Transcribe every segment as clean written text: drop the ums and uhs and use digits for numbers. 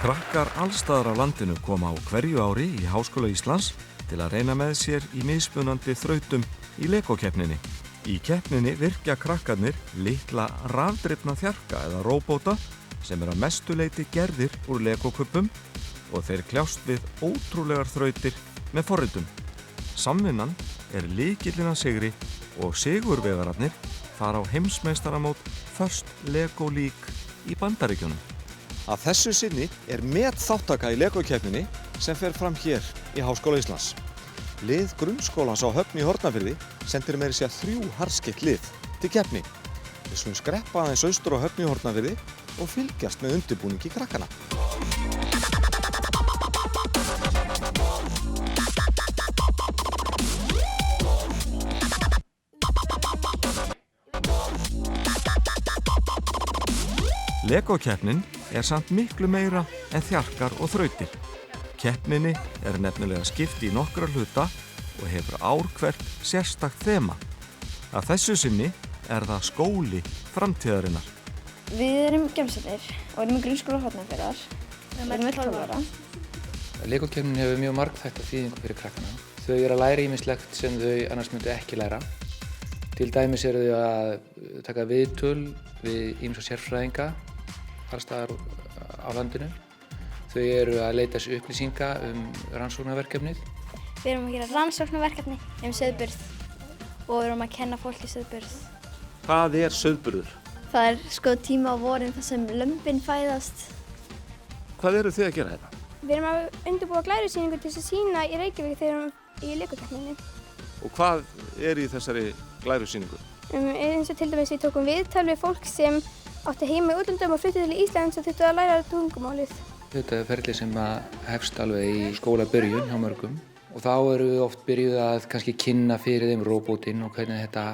Krakkar allstaðar á landinu koma á hverju ári í Háskóla Íslands til að reyna með sér í mismunandi þrautum í Lego-keppninni. Í keppninni virkja krakkarnir litla rafdrifna þjarka eða róbóta sem að mestu leyti gerðir úr Lego-kubbum og þeir kljást við ótrúlegar þrautir með forritum. Samvinnan er lykillinn að sigri og sigurvegararnir fara á heimsmeistaramót First Lego League í Bandaríkjunum. Að þessu sinni er metþátttaka í Lego-keppninni sem fer fram hér í Háskóla Íslands. Lið grunnskólans á Höfn í Hornafirði sendir meira að segja 3 harðskeytt lið til keppni. Við skulum skreppa aðeins austur á Höfn í Hornafirði og fylgjast með undirbúningi krakkana. Lego-keppnin er samt miklu meira en þjarkar og þrautir. Keppninni er nefnilega skipt í nokkra hluta og hefur ár hvert sérstakt þema. Að þessu sinni er það skóli framtíðarinnar. Við erum gemsarnir og erum í grunnskóla Hornafjarðar. Við erum 12 ára. Lego-keppnin hefur mjög margþætta þýðingu fyrir krakkana. Þau eru að læra ýmislegt sem þau annars myndu ekki læra. Til dæmis eru þau að taka viðtöl við ýmsa sérfræðinga alls staðar á landinu. Þau eru að leita sér upplýsinga rannsóknarverkefnið. Við erum að gera rannsóknarverkefni sauðburð og við erum að kenna fólki sauðburð. Hvað er sauðburður? Það er tíma á vorin þar sem lömbin fæðast. Hvað eru þið að gera þetta? Við erum að undirbúa glærusýningu til að sýna í Reykjavík þegar við erum í Lego-keppninni. Og hvað er í þessari glærusýningu? Eins og til dæmis við tókum viðtal við fólk sem átti heima í útlöndum og fluttið til Íslands og þurftu að læra tungumálið. Þetta er ferli sem hefst alveg í skólabyrjun hjá mörgum og þá eru við oft byrjuð að kannski kynna fyrir þeim róbótinn og hvernig þetta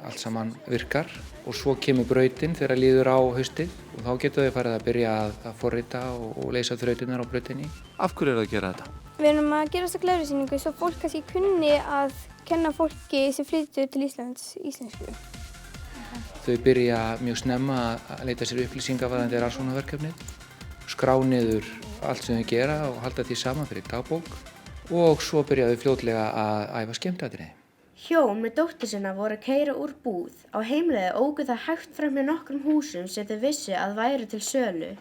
allt saman virkar og svo kemur brautin þegar líður á haustið og þá getur þau farið að byrja að forrita og leysa þrautirnar á brautinni. Af hverju er það að gera þetta? Við erum að gera þessa glærusýningu svo fólk kannski kunni að kenna fólki sem flytur til Íslands íslensku. Þau byrja mjög snemma að leita sér upplýsinga varðandi rannsóknarverkefnið, skrá niður allt sem þau gera og halda því saman fyrir dagbók og svo byrja þau fljótlega að æfa skemmtiatriði. Hjón með dóttur sinna voru að keyra úr búð. Á heimleiði óku það hægt fram með nokkrum húsum sem þau vissu að væru til sölu.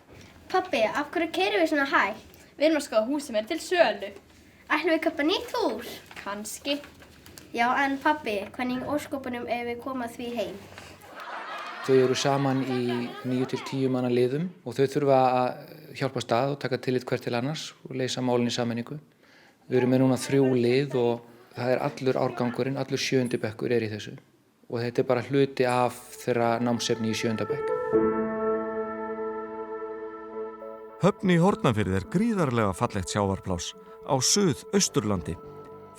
Pabbi, af hverju keyrum við svona hægt? Við erum að skoða hús sem er til sölu. Ætlum við að kaupa nýtt hús? Kannski. Já, en pabbi, hvernig óskopunum ef við koma því heim? Þau eru saman í 9 til 10 manna liðum og þau þurfa að hjálpa stað og taka tillit hvert til annars og leysa málin í sameiningu. Við erum með núna 3 lið og það er allur árgangurinn, allur 7. bekkur er í þessu og þetta er bara hluti af þeirra námsefni í 7. bekk. Höfn í Hornafirði er gríðarlega fallegt sjávarpláss á Suðausturlandi.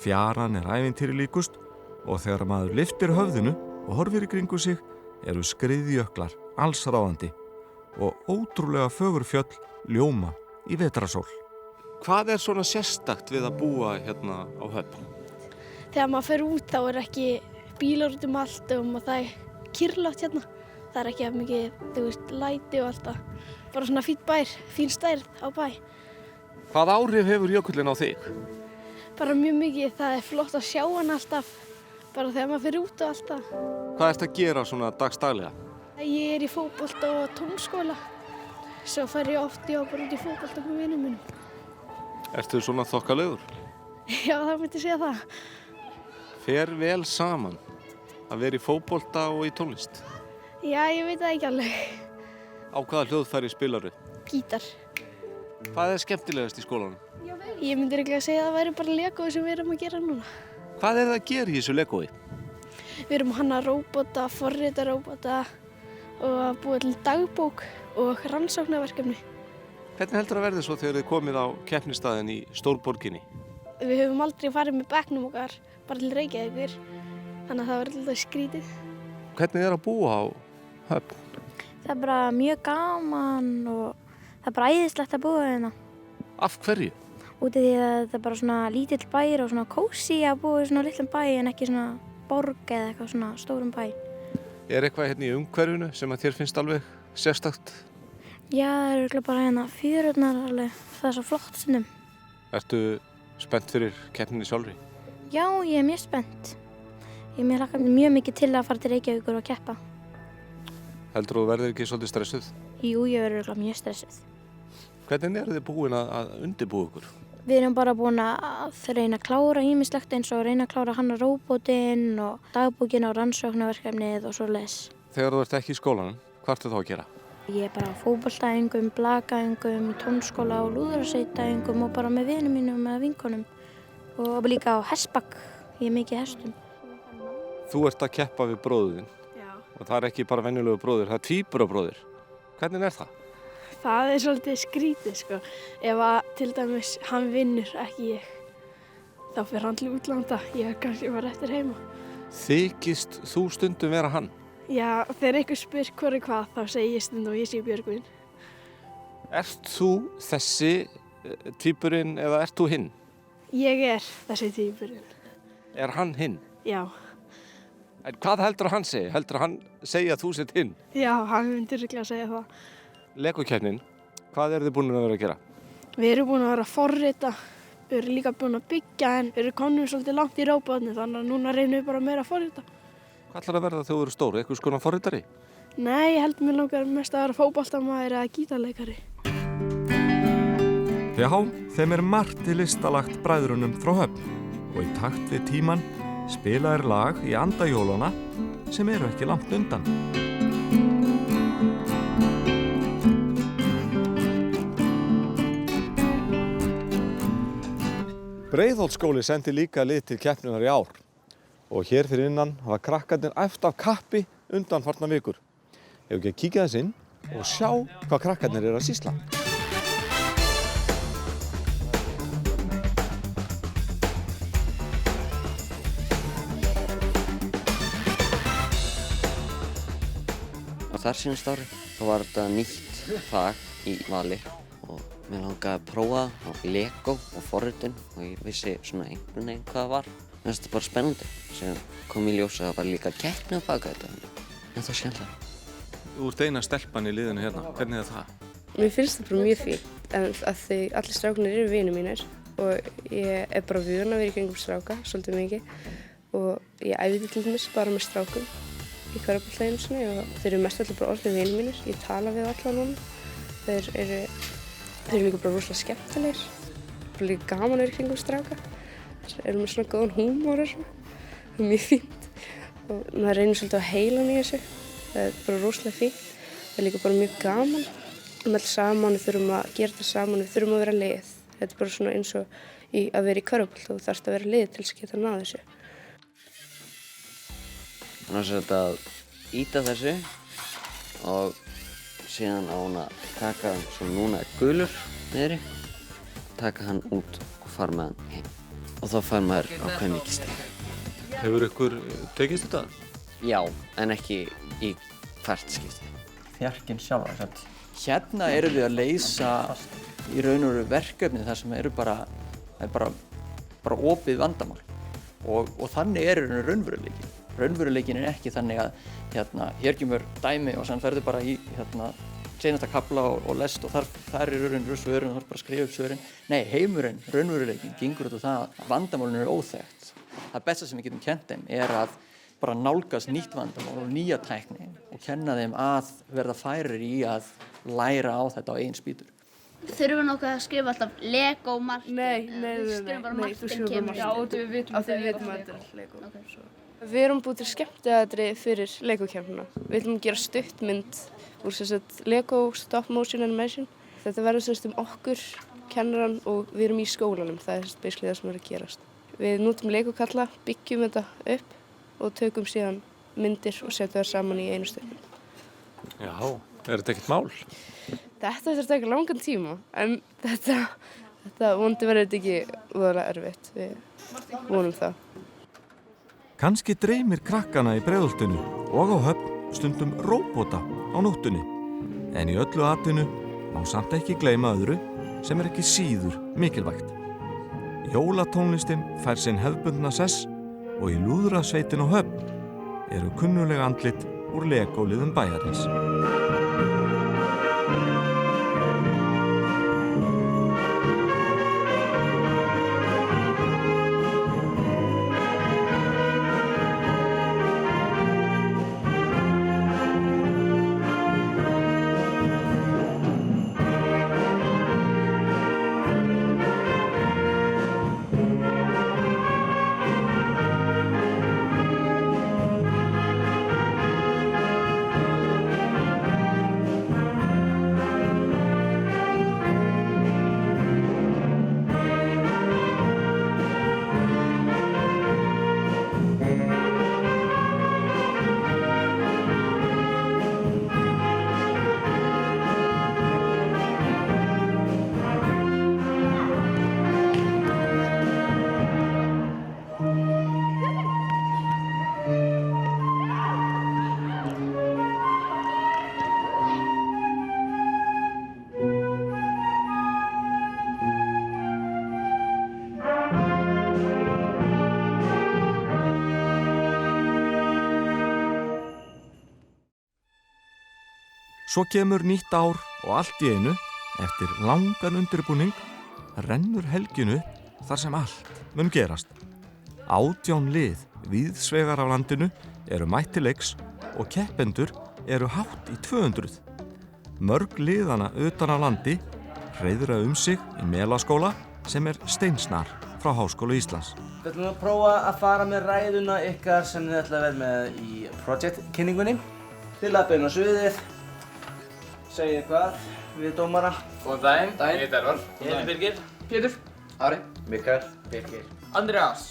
Fjaran er ævintýri líkust og þegar maður lyftir höfðinu og horfir í kringu sig eru skriðjöklar allsráðandi og ótrúlega fögur fjöll ljóma í vetrasól. Hvað er svona sérstakt við að búa hérna á Höfn? Þegar maður fer út þá er ekki bílar út um allt og það er kyrrlátt hérna. Það er ekki mikið, læti og allt það. Bara svona fínn bær, fín stærð á bæ. Hvað áhrif hefur jökullinn á þig? Bara mjög mikið, það er flott að sjá hann alltaf. Bara þegar maður fer út og allt það. Hvað ertu að gera svona dagstaglega? Ég er í fótbolta og tónskóla. Svo fer ég oft bara út í fótbolta með vinum mínum. Ertu svona þokkalegur? Já, það myndi segja það. Fer vel saman að vera í fótbolta og í tónlist? Já, ég veit það ekki alveg. Á hvaða hljóðfæri spilarðu? Gítar. Hvað er skemmtilegast í skólanum? Ég myndi örugglega segja að það væri bara Lego sem við erum að gera núna. Hvað er það að gera í þessu Legoi? Við erum að hanna róbóta, forrita róbóta og að búa til dagbók og rannsóknarverkefni. Hvernig heldur að verði svo þegar þið komið á keppnisstaðinn í stórborginni? Við höfum aldrei farið með bekknum okkar bara til Reykjavíkur, þannig að það var alltaf skrítið. Hvernig er að búa á Höfn? Það er bara mjög gaman og það er bara æðislegt að búa hérna. Af hverju? Út af því að það er bara svona lítill bær og svona kósí að búa í svona litlum bæ en ekki svona borg eða eitthvað svona stórum bæ. Er eitthvað hérna í umhverfinu sem að þér finnst alveg sérstakt? Já, það eru örugglega bara hérna fjörurnar alveg, það er svo flott stundum. Ertu spennt fyrir keppninni sjálfri? Já, ég er mjög spennt. Ég hlakka mjög mikið til að fara til Reykjavíkur og keppa. Heldur þú verður ekki svolítið stressuð? Jú, ég verður örugglega mjög stressuð. Hvernig eru þið búin að undirbúa ykkur? Við erum bara búin að reyna að klára ýmislegt eins og reyna að klára hanna róbótinn og dagbókina og rannsóknarverkefnið og svoleiðis. Þegar þú ert ekki í skólanum, hvað ertu þá að gera? Ég er bara á fótboltaæfingum, blakaæfingum, tónskóla og lúðrasveitaæfingum og bara með vinum mínum og með vinkonum. Og líka á hestbak, ég er mikið í hestum. Þú ert að keppa við bróðurinn. Já. Og það er ekki bara venjulegu bróðir, það er tvíburabróðir. Hvernig er það? Það er svolítið skrítið, sko. Ef að til dæmis hann vinnur, ekki ég, þá fer hann til útlanda. Ég er kannski bara eftir heima. Þykist þú stundum vera hann? Já, þegar einhver spyr hvor er hvað, þá segi ég stundum og ég sé Björgvin. Ert þú þessi tvíburinn eða ert þú hinn? Ég er þessi tvíburinn. Er hann hinn? Já. En hvað heldur hann segi? Heldur hann segja að þú sett hinn? Já, hann myndir örugglega að segja það. Legokeppnin, hvað eru þið búin að vera að gera? Við erum búin að vera að forrita, við erum líka búin að byggja en við erum konum svolítið langt í róbotni þannig að núna reynum við bara meira að forrita. Hvað ætlar að verða þegar þú eru stór? Eitthvað skoðan forritari? Nei, ég held mér langar mest að vera fótboltamaður eða gítarleikari. Já, þeim er margt í listalagt bræðrunum frá Höfn og í takt við tíman spila lag í anda jólana sem eru ekki langt undan. Breiðholtsskóli sendi líka lið til keppnunar í ár og hér fyrir innan hafa krakkarnir æft af kappi undanfarnar vikur. Ef ekki að kíkja þess inn og sjá hvað krakkarnir eru að sýsla. Á þar sínast ári þá var þetta nýtt fag í vali og mér langaði að prófa á Lego og forritun og ég vissi svona einhvern veginn hvað það var. Mér finnst þetta bara spennandi. Sem kom í ljós að það var líka keppni á baka þetta. En það var skemmtilega. Þú ert eina stelpan í liðinu hérna. Hvernig er það? Mér finnst það bara mjög fínt en að því allir strákarnir eru vinir mínir og ég er bara vön að vera í kringum stráka svolítið mikið og ég æfi til dæmis bara með strákum í körfubolta sinni og þeir eru mest allir bara orðnir vinir mínir. Ég tala við alla núna. Þeir eru líka bara rosalega skemmtilegir. Bara líka gaman að vera í kringum stráka. Þeir eru með svona góðan húmor og svona. Það er mjög fínt. Og maður reynir svolítið á heilan í þessu. Það er bara rosalega fínt. Það er líka bara mjög gaman. Við allir saman, við þurfum að gera þetta saman, við þurfum að vera lið. Þetta er bara svona eins og að vera í körfubolta. Þú þarfst að vera lið til þess að geta náð þessu. Þannig að þetta íta þessu og síðan á hún að taka hann sem núna er gulur niðri, taka hann út og fara með hann heim. Og þá fær maður ákveð mikið stig. Hefur ykkur tekist þetta? Já, en ekki í hvert skipti. Fjarkinn sjálfan samt. Hérna eru við að leysa í raun og veru verkefni þar sem eru bara opið vandamál og þannig er raunveruleikin. Raunveruleikin er ekki þannig að hér kemur dæmi og sann ferðu bara í seinasta kafla og lest og þar eru raun og veru svörin og þarf bara að skrifa upp svörin. Nei, heimurinn, raunveruleikin, gengur út á það að vandamálin eru óþekkt. Það besta sem við getum kennt þeim er að bara nálgast nýtt vandamál og nýja tækni og kenna þeim að verða færir í að læra á þetta á eigin spýtur. Þurfum við nokkuð að skrifa alltaf Lego Martin? Nei, Þú skrifum bara Martin kemur. Já, við vitum að þetta er Lego. Við erum búið til skemmtiatriði fyrir Lego-keppnina. Við ætlum að gera stuttmynd úr Lego Stop Motion Animation. Þetta verður okkur, kennarann og við erum í skólanum. Það er basically það sem er að gerast. Við notum Lego-kalla, byggjum þetta upp og tökum síðan myndir og setjum það saman í einu stuttmynd. Já, er þetta ekkert mál? Þetta þurfti að taka langan tíma, en þetta vonandi verður þetta ekki voðalega erfitt. Við vonum það. Kannski dreymir krakkana í Breiðholtinu og á Höfn stundum róbóta á nóttunni. En í öllu atinu má samt ekki gleyma öðru sem er ekki síður mikilvægt. Jólatónlistin fær sinn hefðbundna sess og í lúðrasveitin á Höfn eru kunnulega andlit úr Lego-liðum bæjarins. Svo kemur nýtt ár og allt í einu, eftir langan undirbúning, rennur helginu þar sem allt mun gerast. 18 lið víðsvegar af landinu eru mætt til leiks og keppendur eru hátt í 200. Mörg liðana utan af landi hreiðra sig í Melaskóla sem steinsnar frá Háskóla Íslands. Við ætlum að prófa að fara með ræðuna ykkar sem þið ætla að vera með í project-kynningunni. Þið lappið inn á sviðið, segið eitthvað við dómara. Góðan daginn, ég heiti Elvar. Ég heiti Birgir. Pétur. Ari. Mikael. Birgir. Andreas.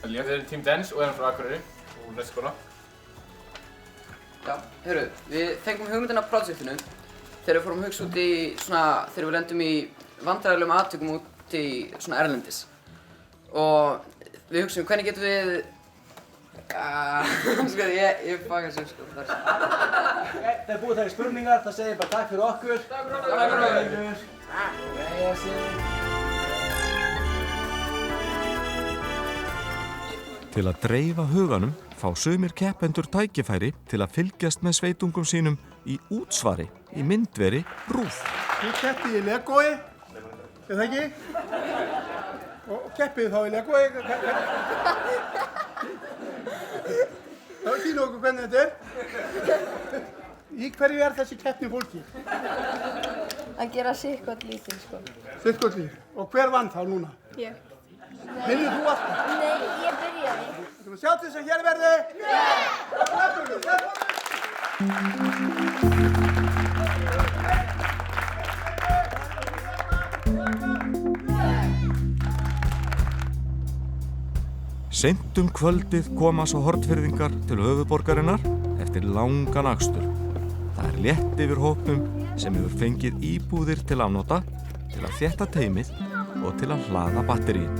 Elías. Við erum Team Dance og erum frá Akureyri og Leikskóla. Já, heyrðu, við fengum hugmyndina af projektinu þegar við fórum að hugsa út í svona, þegar við lendum í vandræðalegum atvikum út í svona erlendis. Og við hugsaum hvernig getum við... Sko, ég fagnar sem sko. Þegar búið þeirri spurningar, þá segir ég bara takk fyrir okkur. Takk fyrir okkur. Til að dreifa huganum fá sumir keppendur tækifæri til að fylgjast með sveitungum sínum í útsvari í myndveri RÚV. Þú keppið í Legói, það ekki? Og keppið þá í Legói. Það sýna okkur hvernig þetta er. Í hverju þessi keppni fólki? Að gera sikkot lítið, sko. Sikkot lítið. Og hver vann þá núna? Ég. Vinnur þú alltaf? Nei, ég byrjaði. Þú sjá til þess að hér verði? Seint kvöldið koma svo Hornfirðingar til höfuðborgarinnar eftir langan akstur. Það létt yfir hópnum sem hefur fengið íbúðir til afnota, til að þétta teymið og til að hlaða batteríin.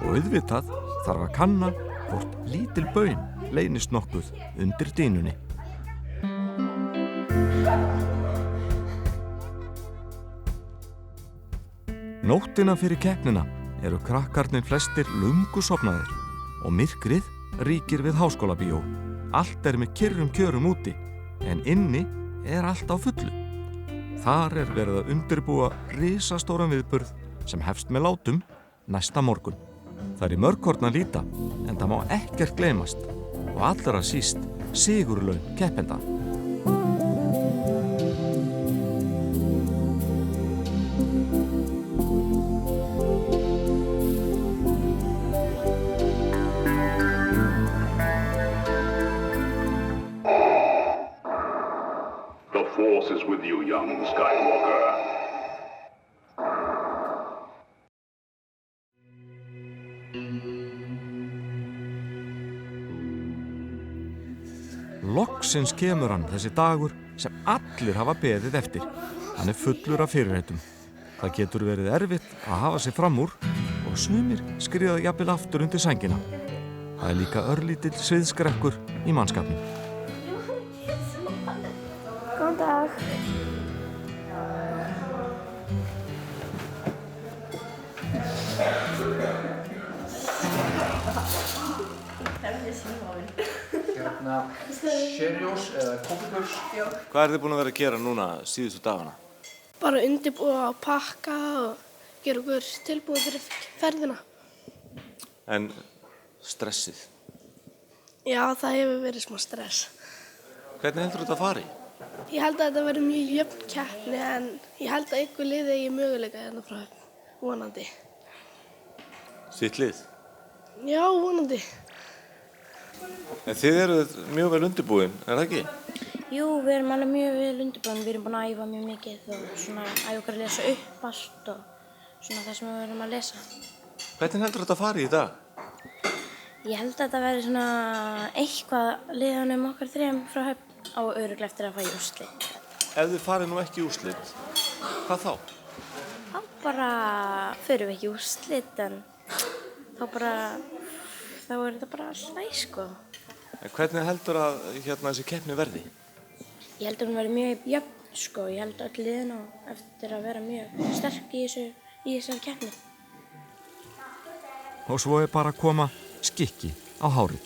Og auðvitað þarf að kanna hvort lítil baun leynist nokkuð undir dýnunni. Nóttina fyrir keppnina eru krakkarnir flestir löngu sofnaðir og myrkrið ríkir við Háskólabíó. Allt með kyrrum kjörum úti, en inni allt á fullu. Þar verið að undirbúa risastóran viðburð sem hefst með látum næsta morgun. Það í mörgkorn að líta, en það má ekkert gleymast og allra síst sigurlaun keppenda. The Force is with you, young Skywalker. Loksins kemur hann þessi dagur sem allir hafa beðið eftir. Hann fullur af fyrirheitum. Það getur verið erfitt að hafa sig fram úr og sumir skriða jafnvel aftur undir sængina. Það líka örlítill sviðskrekkur í mannskapnum. Góðan dag. Sherjós eða kókupurs. Hvað þið búin að vera að gera núna síðustu dagana? Bara undirbúa og pakka og gera okkur tilbúið fyrir ferðina. En stressið? Já, það hefur verið smá stress. Hvernig heldur þetta að fari? Ég held að þetta verður mjög jöfn keppni en ég held að einhver lið eigi möguleika hérna frá vonandi. Þitt lið? Já, vonandi. En þið eruð mjög vel undirbúin, það ekki? Jú, við erum alveg mjög vel undirbúin. Við erum búin að æfa mjög mikið og svona æfa okkur að lesa upp allt og svona það sem við erum að lesa. Hvernig heldur þetta að fari í dag? Ég held að þetta verði svona eitthvað liðanum okkar þrejum frá Höfn á örugglega eftir að fara í úrslit. Ef þið farið nú ekki í úrslit, hvað þá? Þá bara förum við ekki í úrslit en þá er þetta bara hlæg sko. En hvernig heldur að þessi keppni verði? Ég held að hún verði mjög jöfn Sko, ég held öll liðin á eftir að vera mjög sterk í þessari keppni. Og svo bara að koma skikki á hárið.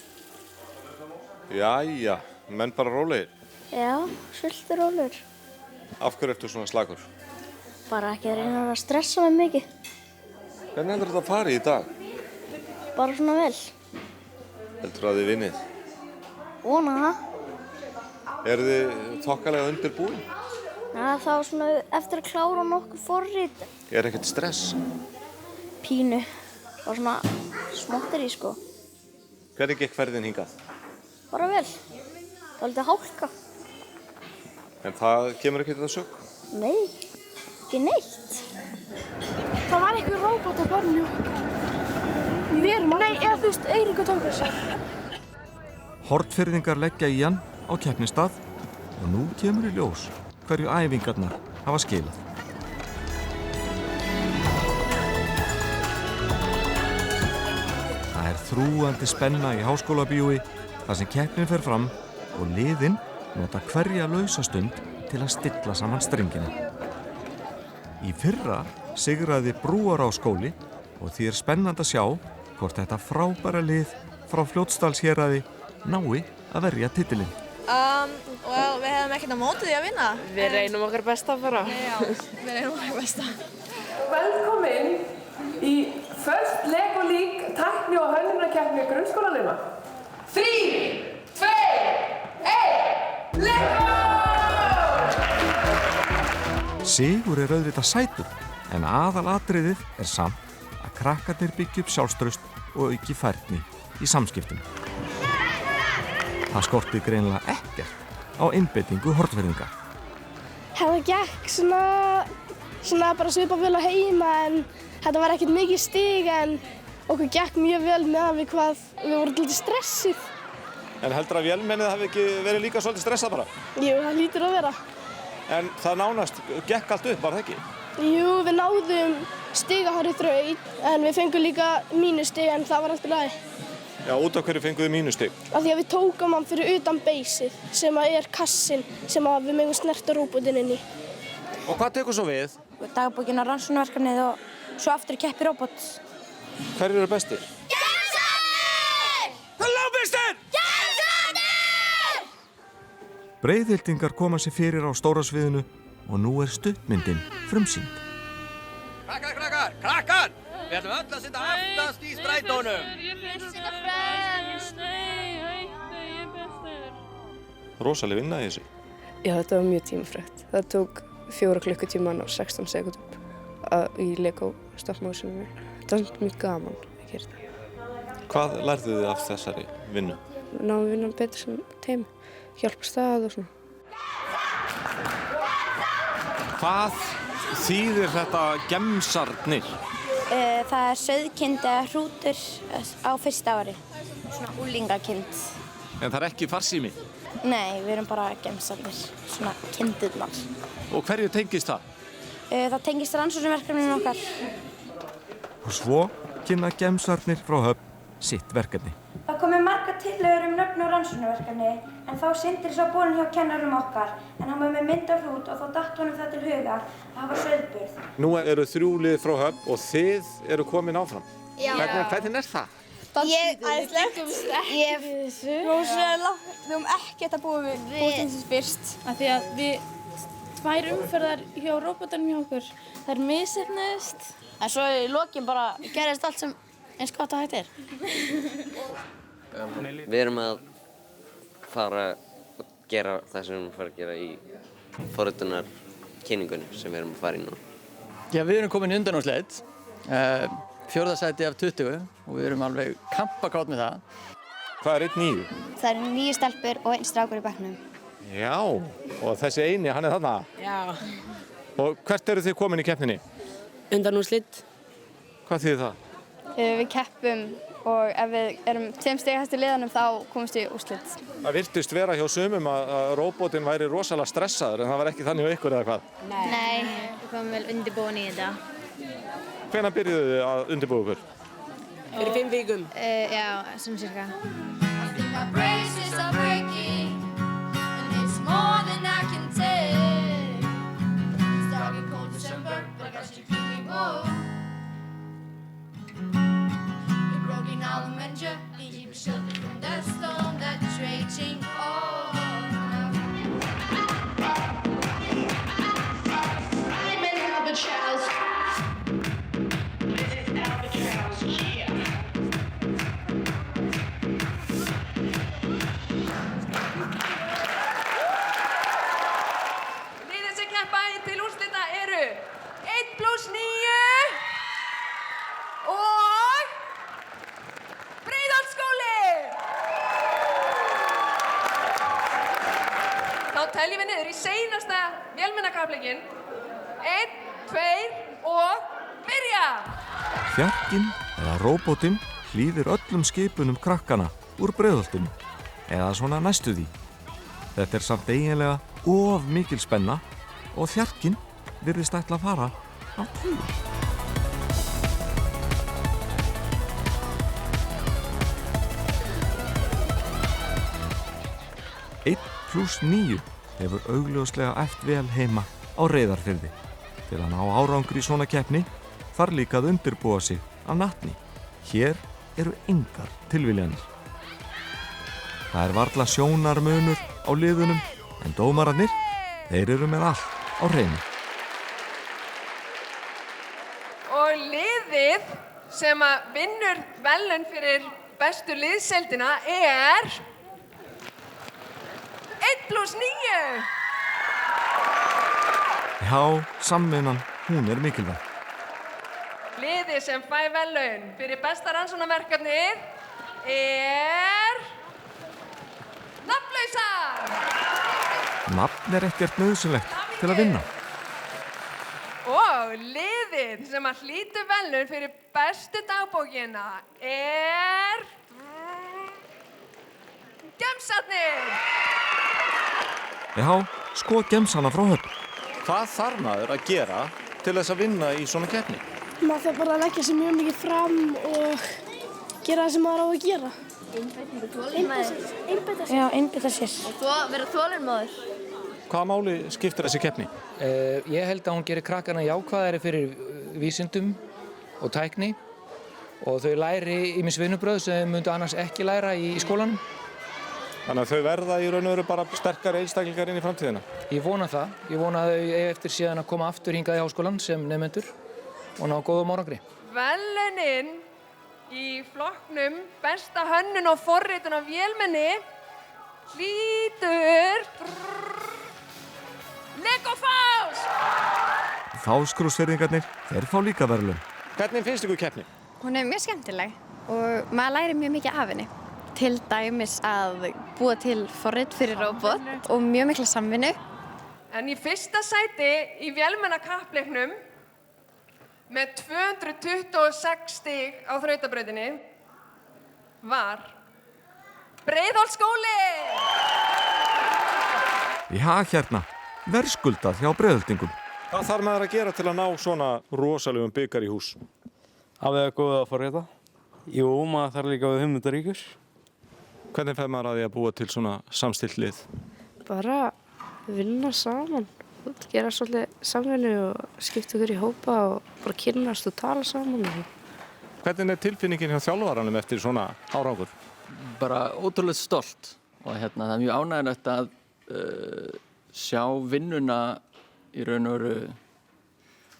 Jæja, menn bara rólegir. Já, svolítið rólegur. Af hverju ertu svona slagur? Bara ekki að reyna að stressa mig mikið. Hvernig heldur þetta að fara í dag? Bara svona vel. Heldur að þið vinnið? Vona það. Eru þið þokkalega undirbúin? Já, þá svona eftir að klára nokkuð forrit. Er ekkert stress? Pínu. Og svona smottir í sko. Hvernig gekk ferðin hingað? Bara vel. Það var litið hálka. En það kemur ekkert að sög? Nei, ekki neitt. Það var einhver róbot á barninu. Við erum nei, eða þú veist, Eiríkur tók þessu. Hornfirðingar leggja í hann á keppnistað og nú kemur í ljós hverju æfingarnar hafa skilað. Það er þrúgandi spenna í háskólabíói þar sem keppnin fer fram og liðin nota hverja lausastund til að stilla saman strengina. Í fyrra sigraði Brúarásskóli og því er spennandi að sjá hvort þetta frábæra lið frá Fljótsdalshéraði nái að verja titilinn. Við hefðum ekkert á móti því að vinna. Við reynum okkar besta bara. Já, við reynum okkar besta. Velkomin í First Lego League tækni- og hönnunarkeppni grunnskólanema. 3, 2, 1, Lego! Sigur er auðvitað sætur, en aðalatriðið er samt að krakkarnir byggja upp sjálfstraust og auki færni í samskiptum. Það skorti greinilega ekkert á einbeitingu hornfirðinga. Það gekk svona bara svipað vel á heima en þetta var ekkert mikið stig en okkur gekk mjög vel meðan við vorum lítið stressuð. En heldur að vélmennið hafi ekki verið líka svolítið stressað bara? Jú, það lítur að vera. En það nánast gekk allt upp, var það ekki? Jú, við náðum stigahárri þraut en við fengum líka mínustig en það var allt í lagi. Já, út af hverju fenguðu mínustig? Af því að við tókum hann fyrir utan beysið sem er kassin sem við megum snerta róbotinn inn í. Og hvað tekur svo við? Dagbókina, rannsóknarverkefnið og svo aftur keppi róbot. Hverjir eru bestir? Gemsarnir! Það er langbestir! Gemsarnir! Breiðhyltingar koma sér fyrir á stóra sviðinu og nú er stuttmyndin frumsýnd. Krakkar! Við ætlum öll að sitja aftast í strætónum. Ég vil sitja fremst. Nei, hættu, ég er bestur. Rosaleg vinna í þessu. Já, þetta var mjög tímafrekt. Það tók 4 klukkutíman og 16 sekúndum í Lego stoppmotioninu. Það var mjög gaman að gera þetta. Hvað lærðu þið af þessari vinnu? Við náðum að vinna betur sem teimi, hjálpast að og svona. Hvað þýðir þetta gemsarnir? Það er sauðkind eða hrútur á fyrsta ári. Svona úlingakind. En það er ekki farsími? Nei, við erum bara gemsarnir, svona kindurnar. Og hverju tengist það? Það tengist rannsóknarverkefninu okkar. Og svo kynna gemsarnir frá Höfn sitt verkefni. Það komið margar tillögur nöfn og rannsóknarverkefni en þá Sindri sá bolinn hjá kennarum okkar en hann var með mynd af hrút og þá datt honum það til hugar að hafa sauðburð. Nú eru 3 lið frá Höfn og þið eru komin áfram. Já. Hvernig er það? Ég rosalega við höfum ekkert að búa til þessu fyrst. Af því að við 2 umferðar hjá róbotanum hjá okkur, þær misheppnuðust. En svo í lokin bara gerðist allt sem eins gott að hægt er. Við erum að fara að gera það sem við erum að fara að gera í forritunarkynningunni sem við erum að fara í núna. Já, við erum komin í undanúrslit. 4. sæti af 20 og við erum alveg kampakátt með það. Hvað er 1-9? Það eru 9 stelpur og 1 strákur í bekknum. Já, og þessi eini, hann er þarna. Já. Og hvert eru þið komin í keppninni? Undanúrslit. Hvað þýðir það? Við keppum og ef við erum 2 stiga hæstu liðanum þá komumst við í úrslit. Það virtist vera hjá sumum að róbotinn væri rosalega stressaður en það var ekki þannig á ykkur eða hvað? Nei, við komum vel undirbúin í þetta. Hvenær byrjuðu þið að undirbúa ykkur? Fyrir 5 vikum. Já, sem cirka. Braces are breaking and it's more than I can take. teljum við niður í seinasta vélmennakappleikinn. 1, 2 og byrja! Fjarkinn eða róbotinn hlýðir öllum skipunum krakkana úr Breiðholtinu, eða svona næstu því. Þetta samt eiginlega of mikil spenna og Fjarkinn virðist ætla að fara á taugar. 1+9 hefur augljóslega æft vel heima á Reyðarfirði. Til að ná árangri í svona keppni þarf líka að undirbúa sig af natni. Hér eru engar tilviljanir. Það varla sjónarmunur á liðunum, en dómararnir, þeir eru með allt á hreinu. Og liðið sem að vinnur verðlaun fyrir bestu liðseildina er 1+9! Já, samvinnan, hún er mikilvæg. Liðið sem fær verðlaun fyrir besta rannsóknarverkefnið er Nafnlausar! Nafn er ekkert nauðsynlegt til að vinna. Og liðið sem að hlýtur verðlaun fyrir bestu dagbókina er Gemsarnir! Já, sko gemsana frá Höfn. Hvað þarf maður að gera til þess að vinna í svona keppni? Maður þarf bara að leggja sig mjög mikið fram og gera það sem maður á að gera. Einbeita sér. Já, einbeita sér. Og vera þolinmóður. Hvaða máli skiptir þessi keppni? Ég held að hún gerir krakkana jákvæðari fyrir vísindum og tækni og þau læri ýmis vinnubrögð sem myndu annars ekki læra í skólanum. Þannig að þau verða í raun og veru bara sterkari einstaklingar inn í framtíðina? Ég vona það. Ég vona að þau eigi eftir síðan að koma aftur hingað í háskólann sem nemendur og ná góðum árangri. Verðlaunin í flokknum besta hönnun og forritun á vélmenni hlýtur Lego Fás! Fáskrúsfirðingarnir, þeir fá líka verðlaun. Hvernig finnst ykkur keppni? Hún er mjög skemmtileg og maður lærir mjög mikið af henni. Til dæmis að búa til forrit fyrir róbot og mjög mikla samvinnu. En í fyrsta sæti í vélmennakappleiknum með 226 stig á þrautabrautinni var Breiðholtsskóli! Já, hérna, verðskuldað hjá Breiðholtingum. Hvað þarf maður að gera til að ná svona rosalegum bikar í hús? Að vera góð að forrita. Jú, maður þarf líka að vera hugmyndaríkur. Hvernig fer maður að því að búa til svona samstillt lið? Bara vinna saman, gera svolítið samvinnu og skipta okkur í hópa og bara kynnast og tala saman. Hvernig er tilfinningin hjá þjálfaranum eftir svona árangur? Bara ótrúlega stolt og það er mjög ánægilegt að sjá vinnuna í raun og veru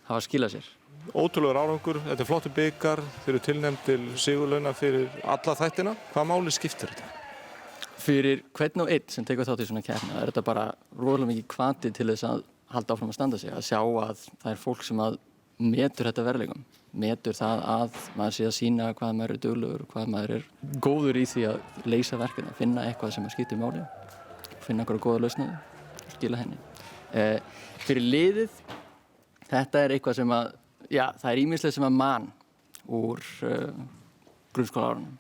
hafa skilað sér. Ótrúlegur árangur, þetta er flottur bikar, þeir eru tilnefnd til sigurlauna fyrir alla þættina. Hvaða máli skiptir þetta? Fyrir hvern og einn sem tekur þátt í svona keppni er þetta bara rosalega mikið hvati til þess að halda áfram að standa sig, að sjá að það er fólk sem að metur þetta veruleikum, metur það að maður sé að sýna hvað maður er duglegur, hvað maður er góður í því að leysa verkefni, finna eitthvað sem að skiptir máli, finna einhverja góða lausnaði og skila henni. Fyrir liðið, þetta er eitthvað sem að, já, það er ýmislegt sem að man úr grunnskólaárunum.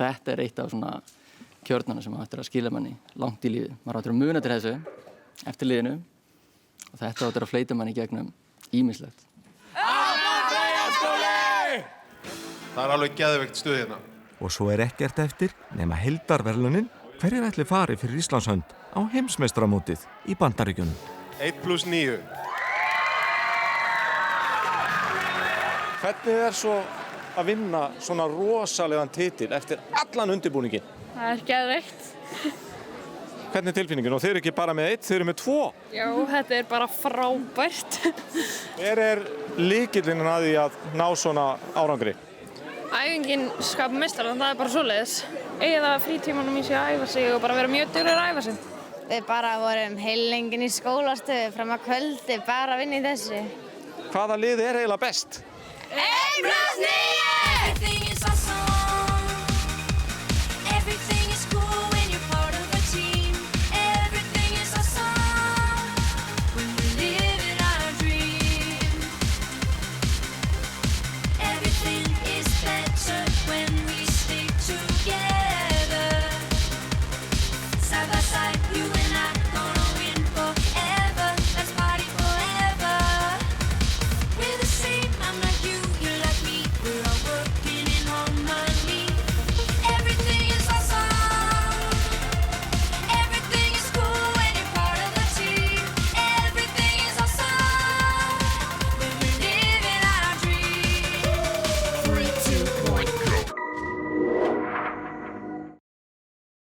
Þetta er eitt af svona kjörnana sem hættir að skila manni langt í lífið. Maður hættir að muna til þessu eftir liðinu og þetta hættir að fleyta manni gegnum ýmislegt. Það er alveg geðveikt stuð hérna. Og svo er ekkert eftir nema heildarverðlaunin hverjir ætli fari fyrir Íslands hönd á heimsmeistaramótið í Bandaríkjunum. 1+9. Hvernig er svo að vinna svona rosalegan titil eftir allan undirbúningin? Það er geðveikt. Hvernig er tilfinningin? Og þeir eru ekki bara með 1, þeir eru með 2. Já, þetta er bara frábært. Hver er lykillinn að því að ná svona árangri? Æfingin skapar meistarann, það er bara svoleiðis. Eða frítímanum í sig að æfa sig og bara vera mjög duglegur að æfa sig. Við bara vorum heillengin í skólastöðu fram að kvöldi, bara að vinna í þessu. Hvaða lið er eiginlega best? 1+9!